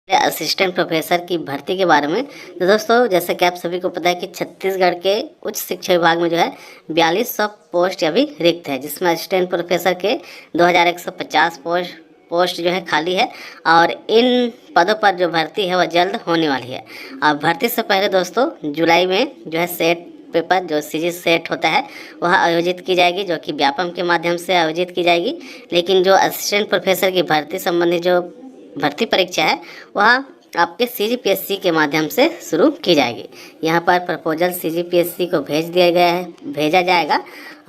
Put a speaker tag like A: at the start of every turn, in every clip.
A: Assistant professor की भर्ती के बारे में। तो दोस्तों, जैसे कि आप सभी को पता है कि छत्तीसगढ़ के उच्च शिक्षा विभाग में जो है 4200 पोस्ट अभी रिक्त है, जिसमें असिस्टेंट प्रोफेसर के 2150 पोस्ट जो है खाली है। और इन पदों पर जो भर्ती है वह जल्द होने वाली है। और भर्ती से पहले दोस्तों जुलाई में जो है सेट पेपर जो सीजी सेट होता है वह आयोजित की जाएगी, जो कि व्यापम के माध्यम से आयोजित की जाएगी। लेकिन जो असिस्टेंट प्रोफेसर की भर्ती संबंधी जो भर्ती परीक्षा है वह आपके सीजीपीएससी के माध्यम से शुरू की जाएगी। यहाँ पर प्रपोजल सीजीपीएससी को भेजा जाएगा।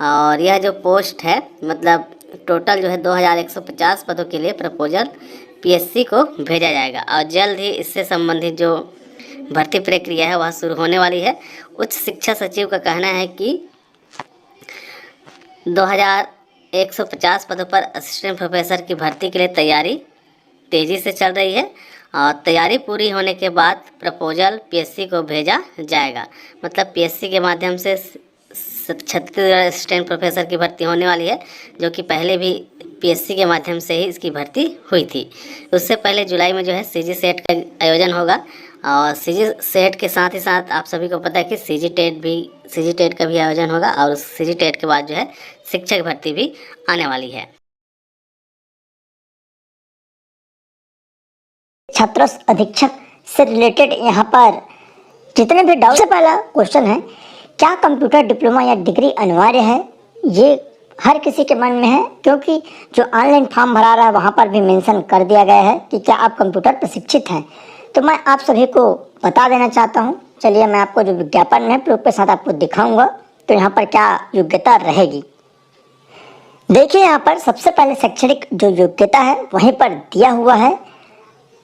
A: और यह जो पोस्ट है मतलब टोटल जो है 2150 पदों के लिए प्रपोजल पीएससी को भेजा जाएगा। और जल्द ही इससे संबंधित जो भर्ती प्रक्रिया है वह शुरू होने वाली है। उच्च शिक्षा सचिव का कहना है कि 2150 पदों पर असिस्टेंट प्रोफेसर की भर्ती के लिए तैयारी तेज़ी से चल रही है। और तैयारी पूरी होने के बाद प्रपोजल पीएससी को भेजा जाएगा। मतलब पीएससी के माध्यम से छत्तीसगढ़ असिस्टेंट प्रोफेसर की भर्ती होने वाली है, जो कि पहले भी पीएससी के माध्यम से ही इसकी भर्ती हुई थी। उससे पहले जुलाई में जो है सीजी सेट का आयोजन होगा। और सीजी सेट के साथ ही साथ आप सभी को पता है कि सीजी टेट का भी आयोजन होगा। और उस सीजी टेट के बाद जो है शिक्षक भर्ती भी आने वाली है।
B: छात्र अधीक्षक से रिलेटेड यहाँ पर जितने भी डाउट से पहला क्वेश्चन है, क्या कंप्यूटर डिप्लोमा या डिग्री अनिवार्य है? ये हर किसी के मन में है, क्योंकि जो ऑनलाइन फॉर्म भरा रहा है वहाँ पर भी मेंशन कर दिया गया है कि क्या आप कंप्यूटर प्रशिक्षित हैं। तो मैं आप सभी को बता देना चाहता हूँ। चलिए मैं आपको जो विज्ञापन है प्रूफ के साथ आपको दिखाऊंगा, तो यहाँ पर क्या योग्यता रहेगी। देखिए यहाँ पर सबसे पहले शैक्षणिक जो योग्यता है वहीं पर दिया हुआ है,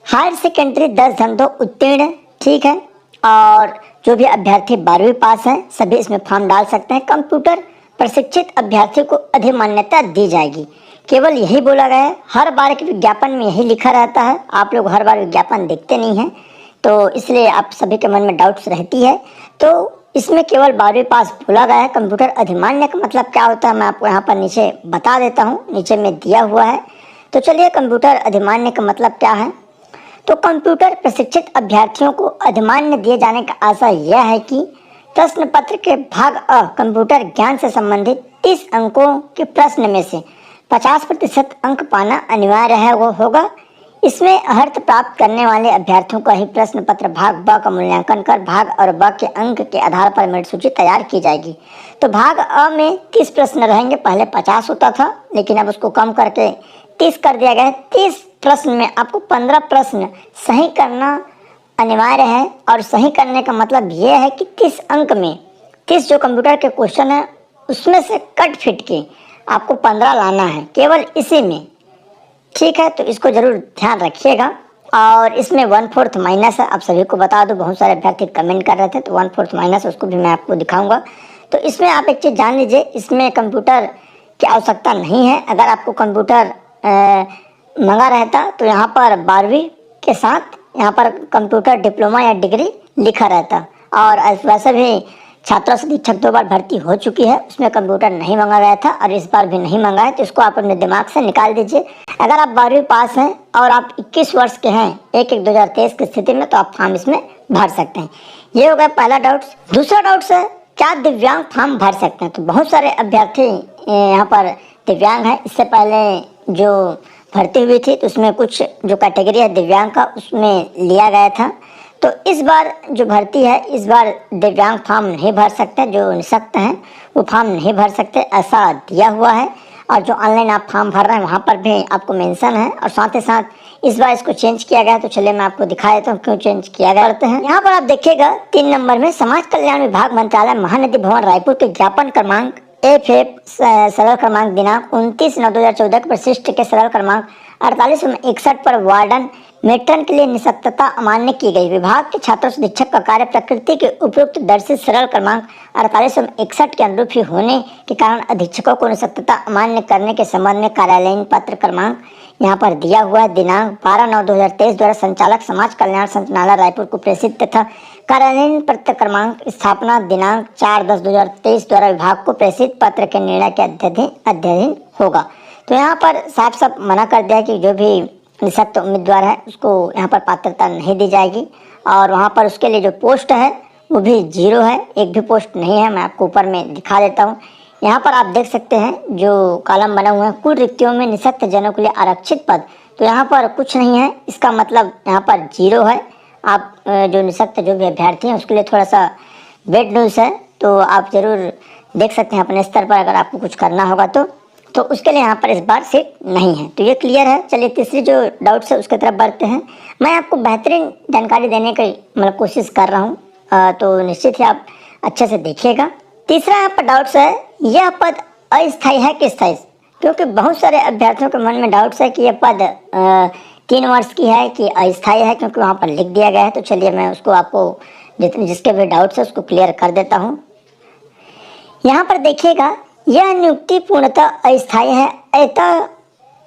B: हायर सेकेंडरी 10/2 उत्तीर्ण, ठीक है। और जो भी अभ्यर्थी 12वीं पास हैं सभी इसमें फॉर्म डाल सकते हैं। कंप्यूटर प्रशिक्षित अभ्यर्थी को अधिमान्यता दी जाएगी, केवल यही बोला गया है। हर बार के विज्ञापन में यही लिखा रहता है, आप लोग हर बार विज्ञापन देखते नहीं हैं, तो इसलिए आप सभी के मन में डाउट्स रहती है। तो इसमें केवल 12वीं पास बोला गया है। कंप्यूटर अधिमान्य का मतलब क्या होता है मैं आपको यहाँ पर नीचे बता देता हूँ, नीचे में दिया हुआ है। तो चलिए कंप्यूटर अधिमान्य का मतलब क्या है। तो कंप्यूटर प्रशिक्षित अभ्यर्थियों को अधिमान्य दिए जाने का आशय यह है कि प्रश्न पत्र के भाग अ कंप्यूटर ज्ञान से संबंधित 30 अंकों के प्रश्न में से 50% अंक पाना अनिवार्य है वो होगा। इसमें अर्हत प्राप्त करने वाले अभ्यर्थियों का ही प्रश्न पत्र भाग ब का मूल्यांकन कर भाग और ब के अंक के आधार पर मेरिट सूची तैयार की जाएगी। तो भाग अ में 30 प्रश्न रहेंगे, पहले 50 होता था लेकिन अब उसको कम करके 30 कर दिया गया है। 30 प्रश्न में आपको 15 प्रश्न सही करना अनिवार्य है। और सही करने का मतलब ये है कि 30 अंक में 30 जो कंप्यूटर के क्वेश्चन है उसमें से कट फिट के आपको 15 लाना है केवल इसी में, ठीक है। तो इसको जरूर ध्यान रखिएगा। और इसमें 1/4 माइनस है, आप सभी को बता दो, बहुत सारे अभ्यर्थी कमेंट कर रहे थे, तो 1/4 माइनस उसको भी मैं आपको दिखाऊंगा। तो इसमें आप एक चीज़ जान लीजिए, इसमें कंप्यूटर की आवश्यकता नहीं है। अगर आपको कंप्यूटर मंगा रहता तो यहाँ पर 12वीं के साथ यहाँ पर कंप्यूटर डिप्लोमा या डिग्री लिखा रहता। और वैसे भी छात्रा अधीक्षक 2 बार भर्ती हो चुकी है, उसमें कंप्यूटर नहीं मंगा गया था और इस बार भी नहीं मंगा है, तो इसको आप अपने दिमाग से निकाल दीजिए। अगर आप 12वीं पास हैं और आप 21 वर्ष के हैं 1/1/2023 की स्थिति में, तो आप फॉर्म इसमें भर सकते हैं। ये हो गया पहला डाउट। दूसरा डाउट है क्या दिव्यांग फॉर्म भर सकते हैं। तो बहुत सारे अभ्यर्थी यहाँ पर दिव्यांग हैं। इससे पहले जो भर्ती हुई थी तो उसमें कुछ जो कैटेगरी है दिव्यांग का उसमें लिया गया था। तो इस बार जो भर्ती है इस बार दिव्यांग फॉर्म नहीं भर सकते, जो निःशक्त हैं वो फॉर्म नहीं भर सकते, ऐसा दिया हुआ है। और जो ऑनलाइन आप फॉर्म भर रहे हैं वहाँ पर भी आपको मेंशन है। और साथ ही साथ इस बार इसको चेंज किया गया है, तो चलिए मैं आपको दिखा देता हूँ क्यों चेंज किया गया। करते हैं, यहाँ पर आप देखिएगा 3 नंबर में समाज कल्याण विभाग मंत्रालय महानदी भवन रायपुर के ज्ञापन क्रमांक FF सरल क्रमांक दिनांक 29/9/2014 के प्रशिष्ट के सरल क्रमांक 4861 पर वार्डन मेट्रन के लिए निःशक्तता अमान्य की गई। विभाग के छात्रों से अधीक्षक का कार्य प्रकृति के उपयुक्त दर्शित सरल क्रमांक 4861 के अनुरूप ही होने के कारण अधीक्षकों को निःशक्तता अमान्य करने के संबंध में कार्यालयीन पत्र क्रमांक यहाँ पर दिया हुआ है। दिनांक 12/9/2023 द्वारा संचालक समाज कल्याण संचालनालय रायपुर को प्रेषित तथा कार्यालयीन पत्र क्रमांक स्थापना दिनांक 4/10/2023 द्वारा विभाग को प्रेषित पत्र के निर्णय के अध्ययन होगा। तो यहाँ पर साफ साफ मना कर दिया कि जो भी निःशक्त उम्मीदवार है उसको यहाँ पर पात्रता नहीं दी जाएगी, और वहाँ पर उसके लिए जो पोस्ट है वो भी 0 है, एक भी पोस्ट नहीं है। मैं आपको ऊपर में दिखा देता हूँ। यहाँ पर आप देख सकते हैं जो कॉलम बना हुआ है, कुल रिक्तियों में निःशक्त जनों के लिए आरक्षित पद, तो यहाँ पर कुछ नहीं है, इसका मतलब यहाँ पर 0 है। आप जो निःशक्त जो भी अभ्यर्थी हैं उसके लिए थोड़ा सा बेड न्यूज़ है, तो आप ज़रूर देख सकते हैं अपने स्तर पर, अगर आपको कुछ करना होगा तो उसके लिए यहाँ पर इस बार सीट नहीं है। तो ये क्लियर है। चलिए तीसरी जो डाउट्स है उसके तरफ बढ़ते हैं। मैं आपको बेहतरीन जानकारी देने की मतलब कोशिश कर रहा हूँ, तो निश्चित ही आप अच्छे से देखिएगा। तीसरा यहाँ पर डाउट्स है, यह पद अस्थायी है कि स्थायी, क्योंकि बहुत सारे अभ्यर्थियों के मन में डाउट्स है कि यह पद 3 वर्ष की है कि अस्थायी है, क्योंकि वहाँ पर लिख दिया गया है। तो चलिए मैं उसको आपको जिसके भी डाउट्स है उसको क्लियर कर देता हूँ। यहाँ पर देखिएगा, यह नियुक्ति पूर्णतः अस्थायी है,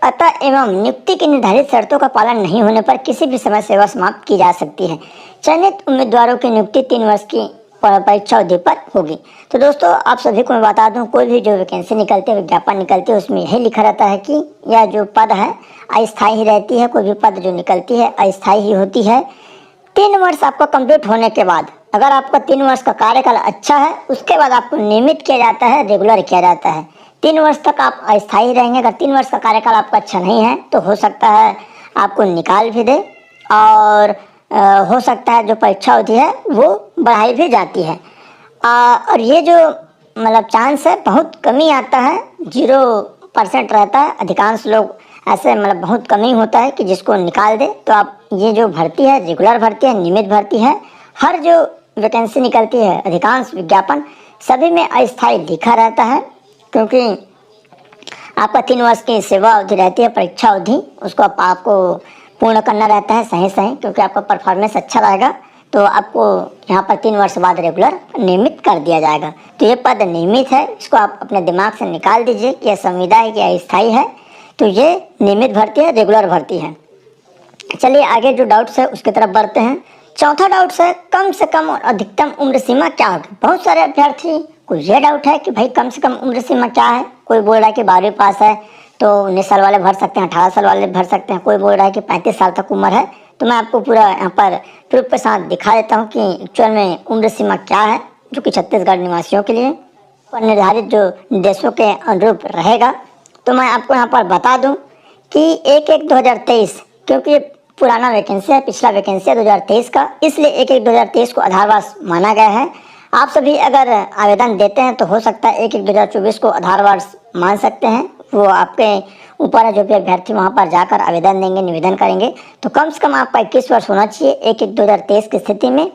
B: अतः एवं नियुक्ति की निर्धारित शर्तों का पालन नहीं होने पर किसी भी समय सेवा समाप्त की जा सकती है। चयनित उम्मीदवारों की नियुक्ति 3 वर्ष की परीक्षा अवधि पर होगी। तो दोस्तों आप सभी को मैं बता दूं, कोई भी जो वैकेंसी निकलती है, विज्ञापन निकलती है, उसमें यही लिखा रहता है कि यह जो पद है अस्थायी ही रहती है। कोई भी पद जो निकलती है अस्थायी ही होती है। 3 वर्ष आपका कंप्लीट होने के बाद, अगर आपका 3 वर्ष का कार्यकाल अच्छा है, उसके बाद आपको नियमित किया जाता है, रेगुलर किया जाता है। 3 वर्ष तक आप अस्थायी रहेंगे। अगर 3 वर्ष का कार्यकाल आपका अच्छा नहीं है तो हो सकता है आपको निकाल भी दे, और हो सकता है जो परीक्षा अवधि है वो बढ़ाई भी जाती है। और ये जो मतलब चांस है बहुत कमी आता है, 0% रहता है। अधिकांश लोग ऐसे मतलब बहुत कमी होता है कि जिसको निकाल दे। तो आप ये जो भर्ती है रेगुलर भर्ती है, नियमित भर्ती है। हर जो वैकेंसी निकलती है, अधिकांश विज्ञापन सभी में अस्थायी लिखा रहता है, क्योंकि आपका 3 वर्ष की सेवा अवधि रहती है, परीक्षा अवधि, उसको आपको पूर्ण करना रहता है सही, क्योंकि आपका परफॉर्मेंस अच्छा रहेगा तो आपको यहाँ पर 3 वर्ष बाद रेगुलर नियमित कर दिया जाएगा। तो ये पद नियमित है, इसको आप अपने दिमाग से निकाल दीजिए कि यह संविदा है कि अस्थायी है। तो ये नियमित भर्ती है, रेगुलर भर्ती है। चलिए आगे जो डाउट्स है उसकी तरफ बढ़ते हैं। चौथा डाउट्स है, कम से कम और अधिकतम उम्र सीमा क्या होगी। बहुत सारे अभ्यर्थी को ये डाउट है कि भाई कम से कम उम्र सीमा क्या है। कोई बोल रहा है कि 12वीं पास है तो 19 साल वाले भर सकते हैं, 18 साल वाले भर सकते हैं। कोई बोल रहा है कि 35 साल तक उम्र है। तो मैं आपको पूरा यहाँ पर प्रूफ के साथ दिखा देता हूँ कि एक्चुअल में उम्र सीमा क्या है, जो कि छत्तीसगढ़ निवासियों के लिए पर निर्धारित जो निर्देशों के अनुरूप रहेगा। तो मैं आपको यहाँ पर बता दूँ कि 1/1/2023, क्योंकि पुराना वैकेंसी है, पिछला वैकेंसी है 2023 का, इसलिए 1/1/2023 को आधार वर्ष माना गया है। आप सभी अगर आवेदन देते हैं तो हो सकता है 1/1/2024 को आधार वर्ष मान सकते हैं। वो आपके ऊपर है, जो भी अभ्यर्थी वहाँ पर जाकर आवेदन देंगे, निवेदन करेंगे। तो कम से कम आपका 21 वर्ष होना चाहिए 1/1/2023 की स्थिति में,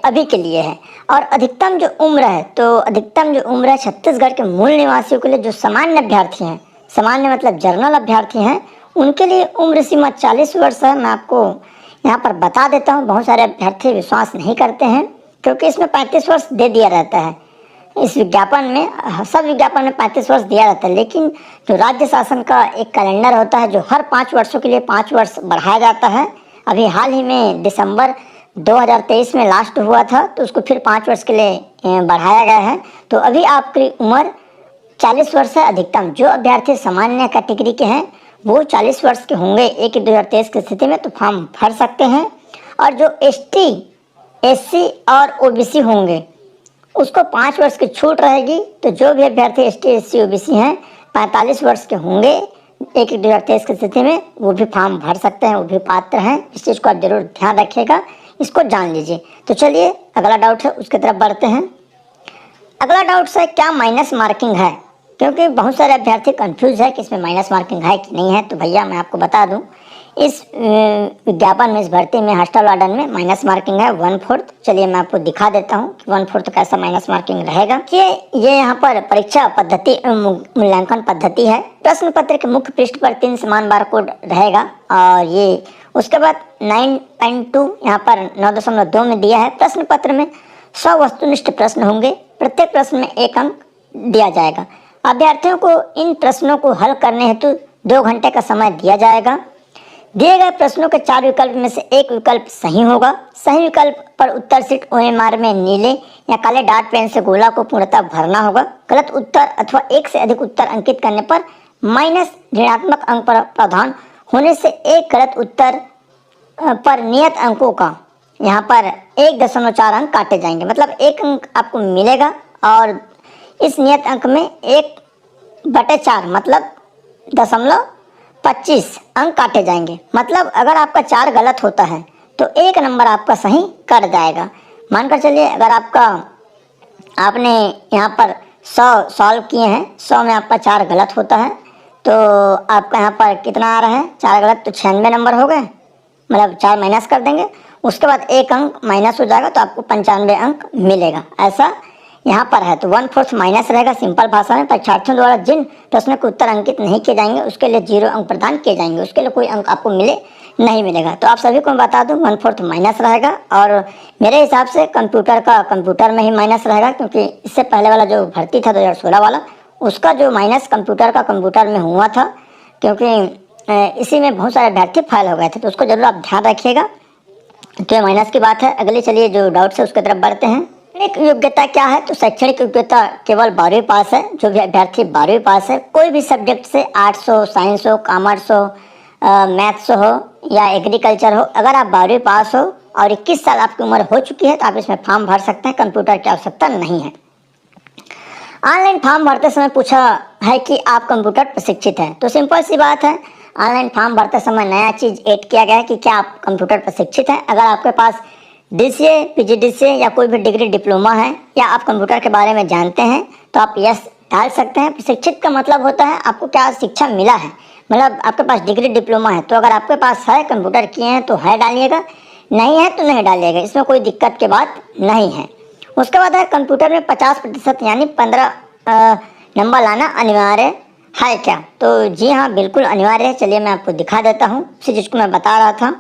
B: अभी के लिए है। और अधिकतम जो उम्र है, तो अधिकतम जो उम्र है छत्तीसगढ़ के मूल निवासियों के लिए, जो सामान्य अभ्यर्थी हैं, सामान्य मतलब जनरल अभ्यर्थी हैं, उनके लिए उम्र सीमा 40 वर्ष है। मैं आपको यहाँ पर बता देता हूँ, बहुत सारे अभ्यर्थी विश्वास नहीं करते हैं, क्योंकि इसमें 35 वर्ष दे दिया रहता है। इस विज्ञापन में, सब विज्ञापन में 35 वर्ष दिया रहता है, लेकिन जो राज्य शासन का एक कैलेंडर होता है, जो हर 5 वर्षों के लिए 5 वर्ष बढ़ाया जाता है। अभी हाल ही में दिसंबर 2023 में लास्ट हुआ था, तो उसको फिर 5 वर्ष के लिए बढ़ाया गया है। तो अभी आपकी उम्र 40 वर्ष है अधिकतम। जो अभ्यर्थी सामान्य कैटेगरी के हैं वो 40 वर्ष के होंगे 1/1/2023 की स्थिति में, तो फॉर्म भर सकते हैं। और जो ST, SC और OBC होंगे उसको 5 वर्ष की छूट रहेगी। तो जो भी अभ्यर्थी ST, SC, OBC हैं 45 वर्ष के होंगे 1/1/2023 की स्थिति में, वो भी फॉर्म भर सकते हैं, वो भी पात्र हैं। इस चीज़ को आप जरूर ध्यान रखिएगा, इसको जान लीजिए। तो चलिए अगला डाउट है उसकी तरफ बढ़ते हैं। अगला डाउट है, क्या माइनस मार्किंग है, क्योंकि बहुत सारे अभ्यर्थी कंफ्यूज है कि इसमें माइनस मार्किंग है कि नहीं है। तो भैया मैं आपको बता दूं, इस विज्ञापन में, इस भर्ती में हॉस्टल वार्डन में माइनस मार्किंग है 1/4। चलिए मैं आपको दिखा देता हूँ कि 1/4 कैसा माइनस मार्किंग रहेगा। ये यहाँ पर परीक्षा पद्धति, मूल्यांकन पद्धति है। प्रश्न पत्र के मुख्य पृष्ठ पर 3 समान बारकोड रहेगा और ये उसके बाद 9.2 यहाँ पर 9.2 में दिया है। प्रश्न पत्र में 100 वस्तुनिष्ठ प्रश्न होंगे, प्रत्येक प्रश्न में 1 अंक दिया जाएगा। अभ्यर्थियों को इन प्रश्नों को हल करने हेतु 2 घंटे का समय दिया जाएगा। दिए गए प्रश्नों के 4 विकल्प में से एक विकल्प सही होगा। सही विकल्प पर उत्तर शीट OMR में नीले या काले डार्ट पेन से गोला को पूर्णतः भरना होगा। गलत उत्तर अथवा एक से अधिक उत्तर अंकित करने पर माइनस ऋणात्मक अंक पर प्रावधान होने से एक गलत उत्तर पर नियत अंकों का यहाँ पर 1.4 अंक काटे जाएंगे। मतलब 1 अंक आपको मिलेगा और इस नियत अंक में 1/4 मतलब 0.25 अंक काटे जाएंगे। मतलब अगर आपका 4 गलत होता है तो 1 नंबर आपका सही कर जाएगा। मानकर चलिए अगर आपने यहाँ पर 100 सॉल्व किए हैं, 100 में आपका 4 गलत होता है तो आपका यहाँ पर कितना आ रहा है, 4 गलत तो 96 नंबर हो गए। मतलब 4 माइनस कर देंगे, उसके बाद 1 अंक माइनस हो जाएगा तो आपको 95 अंक मिलेगा। ऐसा यहाँ पर है तो 1/4 माइनस रहेगा। सिंपल भाषा में परीक्षार्थियों द्वारा जिन प्रश्नों के उत्तर अंकित नहीं किए जाएंगे उसके लिए 0 अंक प्रदान किए जाएंगे, उसके लिए कोई अंक आपको नहीं मिलेगा। तो आप सभी को मैं बता दूं 1/4 माइनस रहेगा और मेरे हिसाब से कंप्यूटर में ही माइनस रहेगा, क्योंकि इससे पहले वाला जो भर्ती था 2016 वाला, उसका जो माइनस कंप्यूटर में हुआ था, क्योंकि इसी में बहुत सारे अभ्यर्थी फेल हो गए थे। तो उसको जरूर आप ध्यान रखिएगा। तो ये माइनस की बात है। अगले चलिए जो डाउट्स है उसके तरफ बढ़ते हैं। शैक्षणिक योग्यता क्या है? तो शैक्षणिक योग्यता केवल 12वीं पास है। जो भी अभ्यर्थी 12वीं पास है, कोई भी सब्जेक्ट से, आर्ट्स हो, साइंस हो, कॉमर्स हो, मैथ्स हो या एग्रीकल्चर हो, अगर आप 12वीं पास हो और 21 साल आपकी उम्र हो चुकी है तो आप इसमें फॉर्म भर सकते हैं। कंप्यूटर की आवश्यकता नहीं है। ऑनलाइन फॉर्म भरते समय पूछा है कि आप कंप्यूटर प्रशिक्षित हैं, तो सिंपल सी बात है, ऑनलाइन फॉर्म भरते समय नया चीज़ ऐड किया गया है कि क्या आप कंप्यूटर प्रशिक्षित हैं। अगर आपके पास DCA, PGDCA या कोई भी डिग्री डिप्लोमा है या आप कंप्यूटर के बारे में जानते हैं तो आप यस डाल सकते हैं। प्रशिक्षित का मतलब होता है आपको क्या शिक्षा मिला है, मतलब आपके पास डिग्री डिप्लोमा है। तो अगर आपके पास है, कंप्यूटर किए हैं तो है डालिएगा, नहीं है तो नहीं डालिएगा, इसमें कोई दिक्कत की बात नहीं है। उसके बाद है कंप्यूटर में 50% यानी 15 नंबर लाना अनिवार्य है क्या? तो जी हाँ, बिल्कुल अनिवार्य है। चलिए मैं आपको दिखा देता हूँ उसी चीज़ को मैं बता रहा था।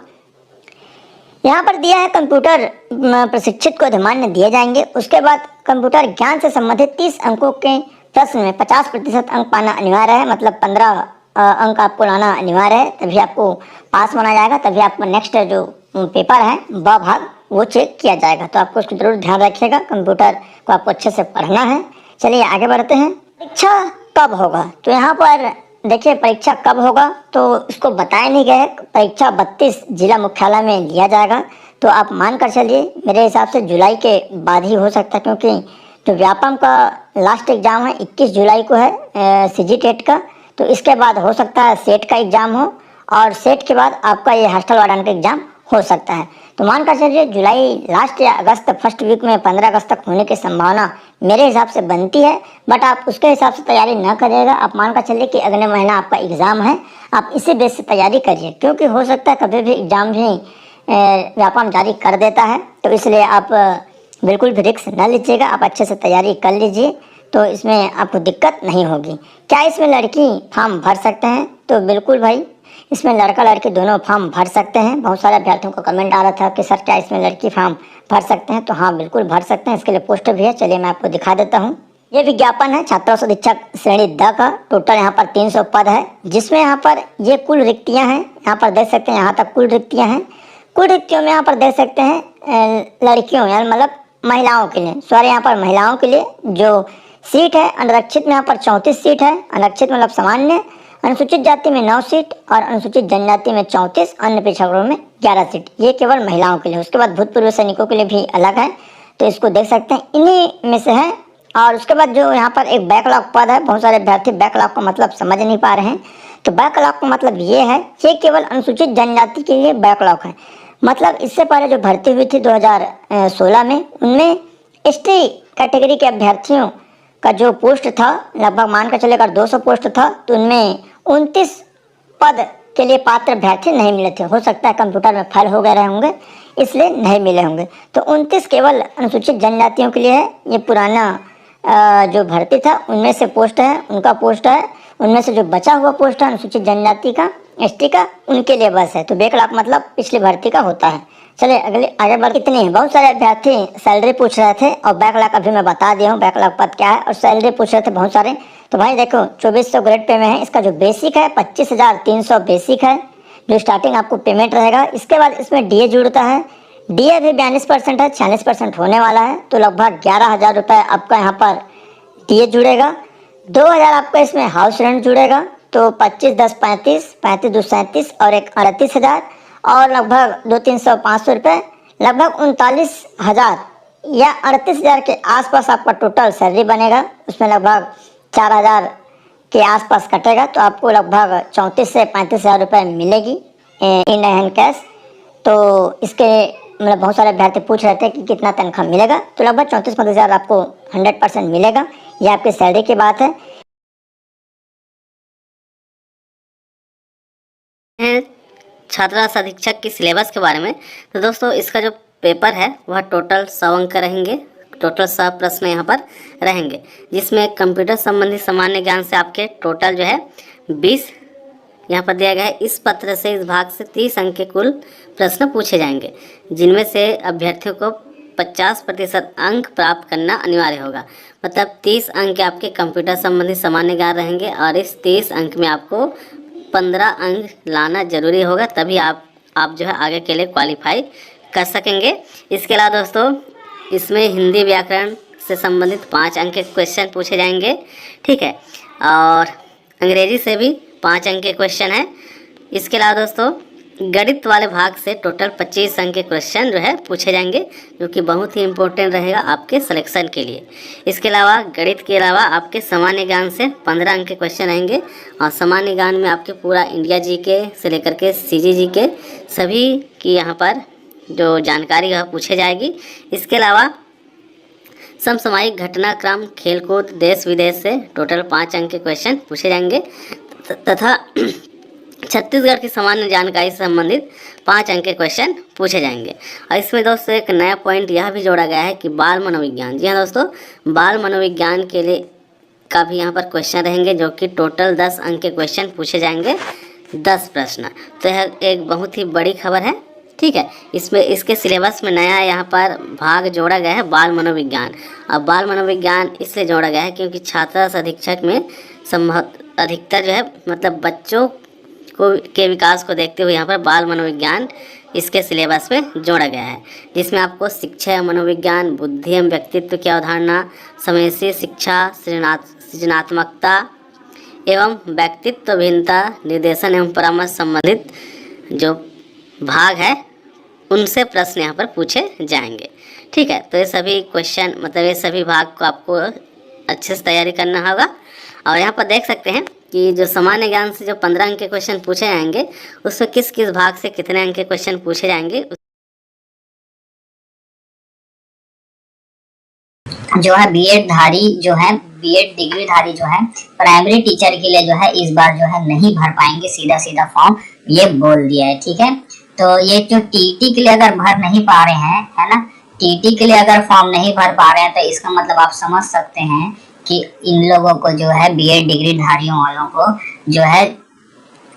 B: यहाँ पर दिया है कंप्यूटर प्रशिक्षित को अधिमान्य दिए जाएंगे। उसके बाद कंप्यूटर ज्ञान से संबंधित 30 अंकों के प्रश्न में 50% अंक पाना अनिवार्य है। मतलब 15 अंक आपको लाना अनिवार्य है, तभी आपको पास माना जाएगा, तभी आपका नेक्स्ट जो पेपर है ब भाग वो चेक किया जाएगा। तो आपको उसको जरूर ध्यान रखिएगा, कंप्यूटर को आपको अच्छे से पढ़ना है। चलिए आगे बढ़ते हैं। परीक्षा कब होगा? तो यहाँ पर देखिए परीक्षा कब होगा तो इसको बताया नहीं गया है। परीक्षा 32 जिला मुख्यालय में लिया जाएगा। तो आप मान कर चलिए मेरे हिसाब से जुलाई के बाद ही हो सकता है, क्योंकि जो व्यापम का लास्ट एग्ज़ाम है 21 जुलाई को है CG टेट का। तो इसके बाद हो सकता है सेट का एग्ज़ाम हो और सेट के बाद आपका ये हॉस्टल वार्डन का एग्ज़ाम हो सकता है। तो मान कर चलिए जुलाई लास्ट या अगस्त फर्स्ट वीक में 15 अगस्त तक होने की संभावना मेरे हिसाब से बनती है। बट आप उसके हिसाब से तैयारी ना करिएगा। आप मान कर चलिए कि अगले महीना आपका एग्ज़ाम है, आप इसी बेस से तैयारी करिए, क्योंकि हो सकता है कभी भी एग्ज़ाम भी व्यापम जारी कर देता है। तो इसलिए आप बिल्कुल भी रिस्क न लीजिएगा, आप अच्छे से तैयारी कर लीजिए, तो इसमें आपको दिक्कत नहीं होगी। क्या इसमें लड़की फॉर्म भर सकते हैं? तो बिल्कुल भाई, इसमें लड़का लड़की दोनों फॉर्म भर सकते हैं। बहुत सारे अभ्यर्थियों का कमेंट आ रहा था कि सर क्या इसमें लड़की फॉर्म भर सकते हैं? तो हाँ, बिल्कुल भर सकते हैं। इसके लिए पोस्टर भी है, चलिए मैं आपको दिखा देता हूँ। ये विज्ञापन है छात्रोत्सव अधीक्षक श्रेणी द का। टोटल यहाँ पर 300 पद है, जिसमें यहाँ पर ये कुल रिक्तियाँ हैं। यहाँ पर देख सकते हैं, यहाँ तक कुल रिक्तियाँ हैं। कुल रिक्तियों में यहाँ पर देख सकते हैं लड़कियों यानी मतलब महिलाओं के लिए, सॉरी यहाँ पर महिलाओं के लिए जो सीट है, अनारक्षित में यहाँ पर 34 सीट है। अनारक्षित मतलब सामान्य, अनुसूचित जाति में 9 सीट और अनुसूचित जनजाति में 34, अन्य पिछड़ा वर्ग में 11 सीट। ये केवल महिलाओं के लिए। उसके बाद भूतपूर्व सैनिकों के लिए भी अलग है, तो इसको देख सकते हैं, इन्हीं में से है। और उसके बाद जो यहाँ पर एक बैकलॉग पद है, बहुत सारे अभ्यर्थी बैकलॉग का मतलब समझ नहीं पा रहे हैं। तो बैकलॉग का मतलब ये है, ये केवल अनुसूचित जनजाति के लिए बैकलॉग है। मतलब इससे पहले जो भर्ती हुई थी 2016 में, उनमें ST कैटेगरी के अभ्यर्थियों का जो पोस्ट था, लगभग मान कर चले अगर 200 पोस्ट था, तो उनमें 29 पद के लिए पात्र अभ्यर्थी नहीं मिले थे। हो सकता है कंप्यूटर में फेल हो गए रहे होंगे, इसलिए नहीं मिले होंगे। तो 29 केवल अनुसूचित जनजातियों के लिए है। ये पुराना जो भर्ती था उनमें से पोस्ट है, उनका पोस्ट है। उनमें से जो बचा हुआ पोस्ट है अनुसूचित जनजाति का, एसटी का, उनके लिए बस है। तो बैकलॉग मतलब पिछली भर्ती का होता है। चलिए अगले आगे बढ़। कितनी है, बहुत सारे अभ्यर्थी सैलरी पूछ रहे थे और बैकलॉग अभी मैं बता दिया हूँ बैकलॉग पद क्या है, और सैलरी पूछ रहे थे बहुत सारे। तो भाई देखो 2400 ग्रेड पे में है। इसका जो बेसिक है 25,300 बेसिक है, जो स्टार्टिंग आपको पेमेंट रहेगा। इसके बाद इसमें डीए जुड़ता है। डीए भी 42% है, 46% होने वाला है। तो लगभग 11,000 रुपये आपका यहाँ पर डीए जुड़ेगा। 2,000 आपका इसमें हाउस रेंट जुड़ेगा। तो 25 10 35, 35 2 37 और एक 38,000 और लगभग 200-300-500 रुपये, लगभग 39,000 या 38,000 के आसपास आपका टोटल सैलरी बनेगा। उसमें लगभग 4,000 के आसपास कटेगा। तो आपको लगभग 34 से 35,000 रुपये मिलेगी इन हैंड कैश। तो इसके मतलब बहुत सारे अभ्यर्थी पूछ रहे थे कि कितना तनख्वाह मिलेगा। तो लगभग 34-35,000 आपको 100% मिलेगा। ये आपकी सैलरी की बात है।
A: छात्रावास अधीक्षक की सिलेबस के बारे में। तो दोस्तों इसका जो पेपर है वह टोटल 100 अंक का रहेंगे। टोटल 100 प्रश्न यहाँ पर रहेंगे, जिसमें कंप्यूटर संबंधी सामान्य ज्ञान से आपके टोटल जो है 20 यहाँ पर दिया गया है। इस पत्र से इस भाग से 30 अंक के कुल प्रश्न पूछे जाएंगे, जिनमें से अभ्यर्थियों को 50% अंक प्राप्त करना अनिवार्य होगा। मतलब 30 अंक आपके कंप्यूटर संबंधी सामान्य ज्ञान रहेंगे और इस 30 अंक में आपको 15 अंक लाना जरूरी होगा, तभी आप जो है आगे के लिए क्वालिफाई कर सकेंगे। इसके अलावा दोस्तों इसमें हिंदी व्याकरण से संबंधित 5 अंक के क्वेश्चन पूछे जाएंगे, ठीक है, और अंग्रेजी से भी 5 अंक के क्वेश्चन है। इसके अलावा दोस्तों गणित वाले भाग से टोटल 25 अंक के क्वेश्चन जो है पूछे जाएंगे, जो कि बहुत ही इंपॉर्टेंट रहेगा आपके सिलेक्शन के लिए। इसके अलावा गणित के अलावा आपके सामान्य ज्ञान से 15 अंक के क्वेश्चन रहेंगे, और सामान्य ज्ञान में आपके पूरा इंडिया जीके से लेकर के सीजी जीके सभी की यहाँ पर जो जानकारी है पूछे जाएगी। इसके अलावा समसामयिक घटनाक्रम, खेलकूद, देश विदेश से टोटल 5 अंक के क्वेश्चन पूछे जाएंगे, तथा छत्तीसगढ़ की सामान्य जानकारी से संबंधित 5 अंक के क्वेश्चन पूछे जाएंगे। और इसमें दोस्तों एक नया पॉइंट यह भी जोड़ा गया है कि बाल मनोविज्ञान, जी हाँ दोस्तों, बाल मनोविज्ञान के लिए का भी यहाँ पर क्वेश्चन रहेंगे, जो कि टोटल 10 अंक के क्वेश्चन पूछे जाएंगे, 10 प्रश्न। तो यह एक बहुत ही बड़ी खबर है, ठीक है। इसमें इसके सिलेबस में नया यहाँ पर भाग जोड़ा गया है बाल मनोविज्ञान। अब बाल मनोविज्ञान इसलिए जोड़ा गया है क्योंकि छात्रावास अधीक्षक में अधिकतर जो है मतलब बच्चों के विकास को देखते हुए यहाँ पर बाल मनोविज्ञान इसके सिलेबस में जोड़ा गया है, जिसमें आपको शिक्षा, मनोविज्ञान, बुद्धि एवं व्यक्तित्व की अवधारणा, समावेशी शिक्षा, सृजनात्मकता एवं व्यक्तित्व भिन्नता, निर्देशन एवं परामर्श संबंधित जो भाग है उनसे प्रश्न यहाँ पर पूछे जाएंगे, ठीक है। तो ये सभी क्वेश्चन मतलब ये सभी भाग को आपको अच्छे से तैयारी करना होगा। और यहाँ पर देख सकते हैं कि जो सामान्य ज्ञान से जो 15 अंक के क्वेश्चन पूछे जाएंगे, उसमें किस किस भाग से कितने अंक के क्वेश्चन पूछे जाएंगे।
B: जो है बीएड धारी जो है बीएड डिग्री धारी जो है प्राइमरी टीचर के लिए जो है इस बार जो है नहीं भर पाएंगे सीधा सीधा फॉर्म, ये बोल दिया है, ठीक है। तो ये जो टीटी के लिए अगर भर नहीं पा रहे हैं, है ना, टीटी के लिए अगर फॉर्म नहीं भर पा रहे हैं तो इसका मतलब आप समझ सकते हैं कि इन लोगों को जो है बीएड डिग्री धारियों वालों को जो है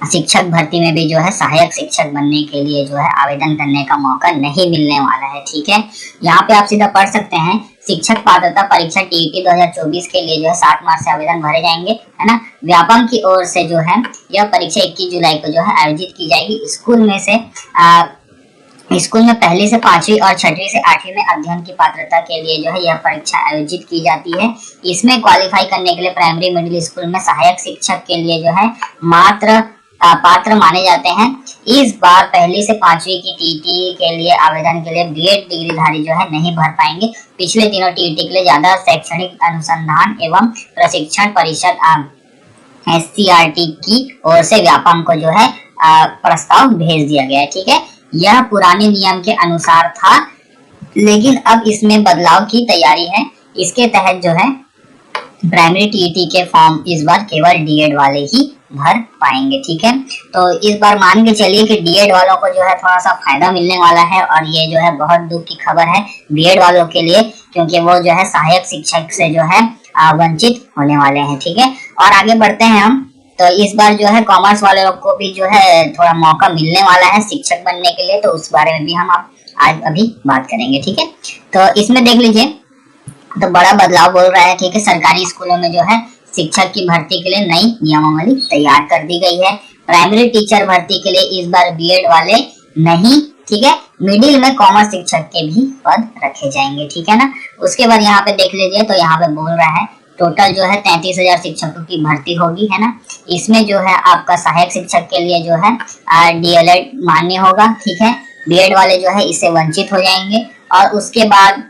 B: शिक्षक भर्ती में भी जो है सहायक शिक्षक बनने के लिए जो है आवेदन करने का मौका नहीं मिलने वाला है, ठीक है। यहाँ पे आप सीधा पढ़ सकते हैं, शिक्षक पात्रता परीक्षा टीईटी 2024 के लिए जो है 7 मार्च से आवेदन भरे जाएंगे, है ना। व्यापम की ओर से जो है यह परीक्षा 21 जुलाई को जो है आयोजित की जाएगी। स्कूल में से स्कूल में पहली से 5वीं और 6वीं से 8वीं में अध्ययन की पात्रता के लिए जो है यह परीक्षा आयोजित की जाती है। इसमें क्वालिफाई करने के लिए प्राइमरी मिडिल स्कूल में सहायक शिक्षक के लिए जो है पात्र माने जाते हैं। इस बार पहली से 5वीं की टीटी के लिए आवेदन के लिए बीएड डिग्रीधारी जो है नहीं भर पाएंगे। पिछले दिनों टीटी के लिए ज्यादा शैक्षणिक अनुसंधान एवं प्रशिक्षण परिषद SCRT की ओर से व्यापम को जो है प्रस्ताव भेज दिया गया है, ठीक है। यह पुराने नियम के अनुसार था, लेकिन अब इसमें बदलाव की तैयारी है। इसके तहत जो है प्राइमरी टीईटी के फॉर्म इस बार केवल डीएड वाले ही
C: भर पाएंगे। ठीक है, तो इस बार मान के चलिए कि डीएड वालों को जो है थोड़ा सा फायदा मिलने वाला है, और ये जो है बहुत दुख की खबर है बीएड वालों के लिए, क्योंकि वो जो है सहायक शिक्षक से जो है वंचित होने वाले हैं। ठीक है, और आगे बढ़ते हैं हम। तो इस बार जो है कॉमर्स वाले लोग को भी जो है थोड़ा मौका मिलने वाला है शिक्षक बनने के लिए, तो उस बारे में भी हम आज अभी बात करेंगे। ठीक है, तो इसमें देख लीजिए, तो बड़ा बदलाव बोल रहा है। ठीक है, सरकारी स्कूलों में जो है शिक्षक की भर्ती के लिए नई नियमावली तैयार कर दी गई है। प्राइमरी टीचर भर्ती के लिए इस बार बीएड वाले नहीं, ठीक है, मिडिल में कॉमर्स शिक्षक के भी पद रखे जाएंगे। ठीक है ना। उसके बाद यहाँ पे देख लीजिए, तो यहाँ पे बोल रहा है टोटल जो है 33,000 शिक्षकों की भर्ती होगी, है ना। इसमें जो है आपका सहायक शिक्षक के लिए जो है डीएलएड मान्य होगा। ठीक है, बीएड वाले जो है इससे वंचित हो जाएंगे। और उसके बाद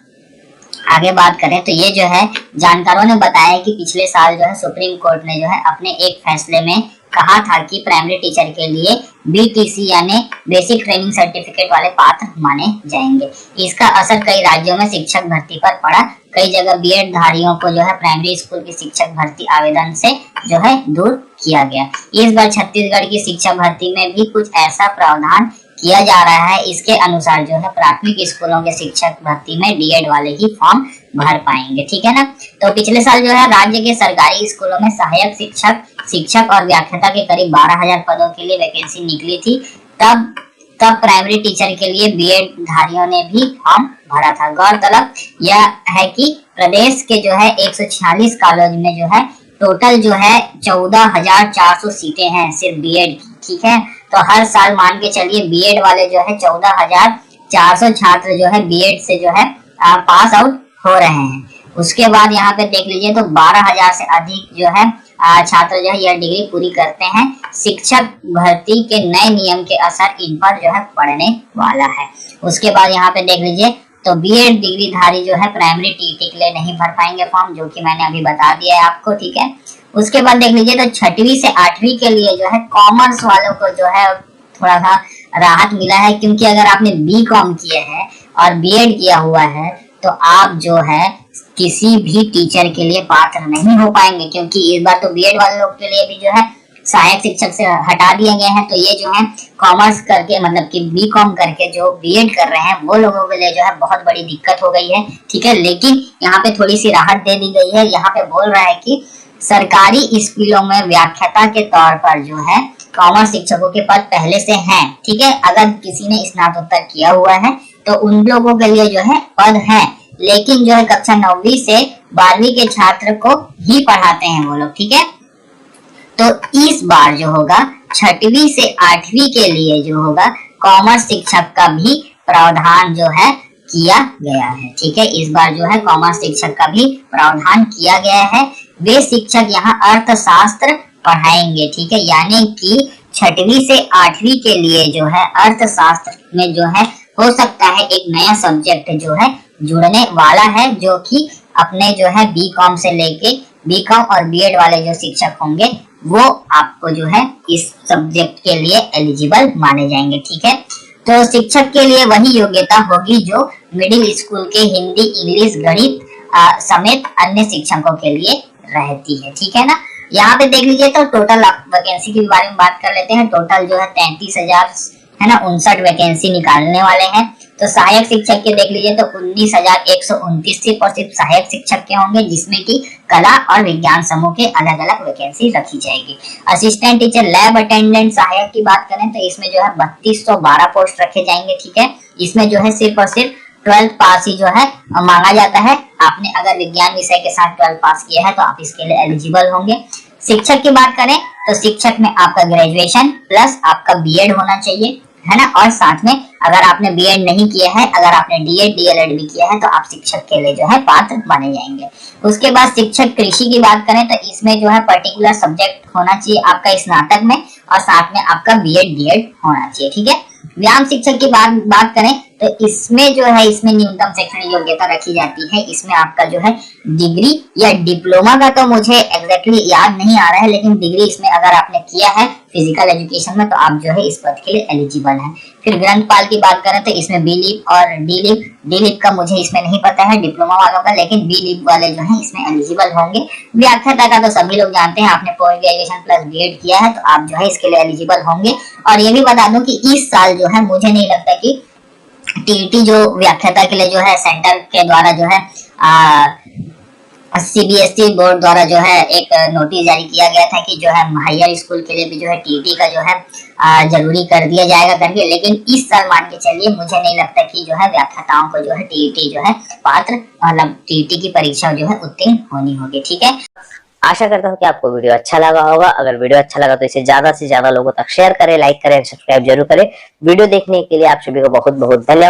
C: आगे बात करें तो ये जो है जानकारों ने बताया कि पिछले साल जो है सुप्रीम कोर्ट ने जो है अपने एक फैसले में कहा था कि प्राइमरी टीचर के लिए बीटीसी यानी बेसिक ट्रेनिंग सर्टिफिकेट वाले पात्र माने जाएंगे। इसका असर कई राज्यों में शिक्षक भर्ती पर पड़ा। कई जगह बीएड धारियों को जो है प्राइमरी स्कूल की शिक्षक भर्ती आवेदन से जो है दूर किया गया। इस बार छत्तीसगढ़ की शिक्षक भर्ती में भी कुछ ऐसा प्रावधान किया जा रहा है। इसके अनुसार जो है प्राथमिक स्कूलों के शिक्षक भर्ती में डीएड वाले ही फॉर्म भर पाएंगे। ठीक है ना। तो पिछले साल जो है राज्य के सरकारी स्कूलों में सहायक शिक्षक और व्याख्याता के करीब 12,000 पदों के लिए वैकेंसी निकली थी। तब प्राइमरी टीचर के लिए बीएड धारियों ने भी फॉर्म भरा था। गौरतलब यह है कि प्रदेश के जो है 146 कॉलेज में जो है टोटल जो है 14,400 सीटें हैं सिर्फ बीएड की। ठीक है, तो हर साल मान के चलिए बीएड वाले जो है 14,400 छात्र जो है बीएड से जो है पास आउट हो रहे हैं। उसके बाद यहाँ पे देख लीजिए, तो 12,000 से अधिक जो है छात्र जो है यह डिग्री पूरी करते हैं। शिक्षक भर्ती के नए नियम के असर इन पर जो है पड़ने वाला है। उसके बाद यहाँ पे देख लीजिए, तो बीएड डिग्री धारी जो है प्राइमरी टीटी के लिए नहीं भर पाएंगे फॉर्म, जो कि मैंने अभी बता दिया है आपको। ठीक है, उसके बाद देख लीजिए, तो 6वीं से 8वीं के लिए जो है कॉमर्स वालों को जो है थोड़ा सा राहत मिला है, क्योंकि अगर आपने बीकॉम किया है और बीएड किया हुआ है तो आप जो है किसी भी टीचर के लिए पात्र नहीं हो पाएंगे, क्योंकि इस बार तो बीएड वाले लोग के लिए भी जो है सहायक शिक्षक से हटा दिए गए हैं। तो ये जो है कॉमर्स करके मतलब कि बीकॉम करके जो बीएड कर रहे हैं वो लोगों के लिए जो है बहुत बड़ी दिक्कत हो गई है। ठीक है, लेकिन यहाँ पे थोड़ी सी राहत दे दी गई है। यहाँ पे बोल रहा है कि सरकारी स्कूलों में व्याख्याता के तौर पर जो है कॉमर्स शिक्षकों के पद पहले से हैं। ठीक है, अगर किसी ने स्नातकोत्तर किया हुआ है तो उन लोगों के लिए जो है पद है, लेकिन जो है कक्षा 9वीं से 12वीं के छात्र को ही पढ़ाते हैं वो लोग। ठीक है, तो इस बार जो होगा 6वीं से 8वीं के लिए जो होगा कॉमर्स शिक्षक का भी प्रावधान जो है किया गया है। ठीक है, इस बार जो है कॉमर्स शिक्षक का भी प्रावधान किया गया है। वे शिक्षक यहाँ अर्थशास्त्र पढ़ाएंगे। ठीक है, यानी कि 6वीं से 8वीं के लिए जो है अर्थशास्त्र में जो है हो सकता है एक नया सब्जेक्ट जो है जुड़ने वाला है, जो कि अपने जो है बीकॉम से लेके बीकॉम और बीएड वाले जो शिक्षक होंगे वो आपको जो है इस सब्जेक्ट के लिए एलिजिबल माने जाएंगे। ठीक है, तो शिक्षक के लिए वही योग्यता होगी जो मिडिल स्कूल के हिंदी, इंग्लिश, गणित समेत अन्य शिक्षकों के लिए रहती है। ठीक है ना। यहाँ पे देख लीजिए, तो टोटल वैकेंसी के बारे में बात कर लेते हैं। टोटल जो है 33,000 है ना 59 वैकेंसी निकालने वाले हैं। तो सहायक शिक्षक के देख लीजिए, तो 19,129 सिर्फ और सिर्फ सहायक शिक्षक के होंगे, जिसमें कि कला और विज्ञान समूह के अलग अलग वैकेंसी रखी जाएगी। असिस्टेंट टीचर, लैब अटेंडेंट, सहायक की बात करें तो इसमें जो है 3212 पोस्ट रखे जाएंगे। ठीक है, इसमें जो है सिर्फ और सिर्फ 12th पास ही जो है मांगा जाता है। आपने अगर विज्ञान विषय के साथ 12th पास किया है तो आप इसके लिए एलिजिबल होंगे। शिक्षक की बात करें तो शिक्षक में आपका ग्रेजुएशन प्लस आपका बीएड होना चाहिए, है ना। और साथ में अगर आपने बीएड नहीं किया है, अगर आपने डीएड डीएलएड भी किया है तो आप शिक्षक के लिए जो है पात्र माने जाएंगे। उसके बाद शिक्षक कृषि की बात करें तो इसमें जो है पर्टिकुलर सब्जेक्ट होना चाहिए आपका स्नातक में, और साथ में आपका बीएड डीएड होना चाहिए। ठीक है, व्यायाम शिक्षक की बात करें तो इसमें जो है इसमें न्यूनतम शैक्षणिक योग्यता रखी जाती है। इसमें आपका जो है डिग्री या डिप्लोमा का तो मुझे एग्जैक्टली याद नहीं आ रहा है, लेकिन डिग्री इसमें अगर आपने किया है फिजिकल एजुकेशन में, तो आप जो है इस पद के लिए एलिजिबल हैं। फिर ग्रंथपाल की बात करें तो इसमें बी लिप और डी लिप का मुझे इसमें नहीं पता है डिप्लोमा वालों का, लेकिन बी लिप वाले जो है इसमें एलिजिबल होंगे। व्याख्याता का तो सभी लोग जानते हैं, आपने पोस्ट ग्रेजुएशन प्लस बीएड किया है तो आप जो है इसके लिए एलिजिबल होंगे। और ये भी बता दूं कि इस साल जो है मुझे नहीं लगता कि टीईटी जो व्याख्याता के लिए जो है सेंटर के द्वारा जो है सीबीएसई बोर्ड द्वारा जो है एक नोटिस जारी किया गया था कि जो है हायर स्कूल के लिए भी जो है टीईटी का जो है जरूरी कर दिया जाएगा करके, लेकिन इस साल मान के चलिए मुझे नहीं लगता कि जो है व्याख्याताओं को जो है टीईटी जो है पात्र मतलब टीईटी की परीक्षा जो है उत्तीर्ण होनी होगी। ठीक है,
A: आशा करता हूँ कि आपको वीडियो अच्छा लगा होगा। अगर वीडियो अच्छा लगा तो इसे ज्यादा से ज्यादा लोगों तक शेयर करें, लाइक करें, सब्सक्राइब जरूर करें। वीडियो देखने के लिए आप सभी को बहुत बहुत धन्यवाद।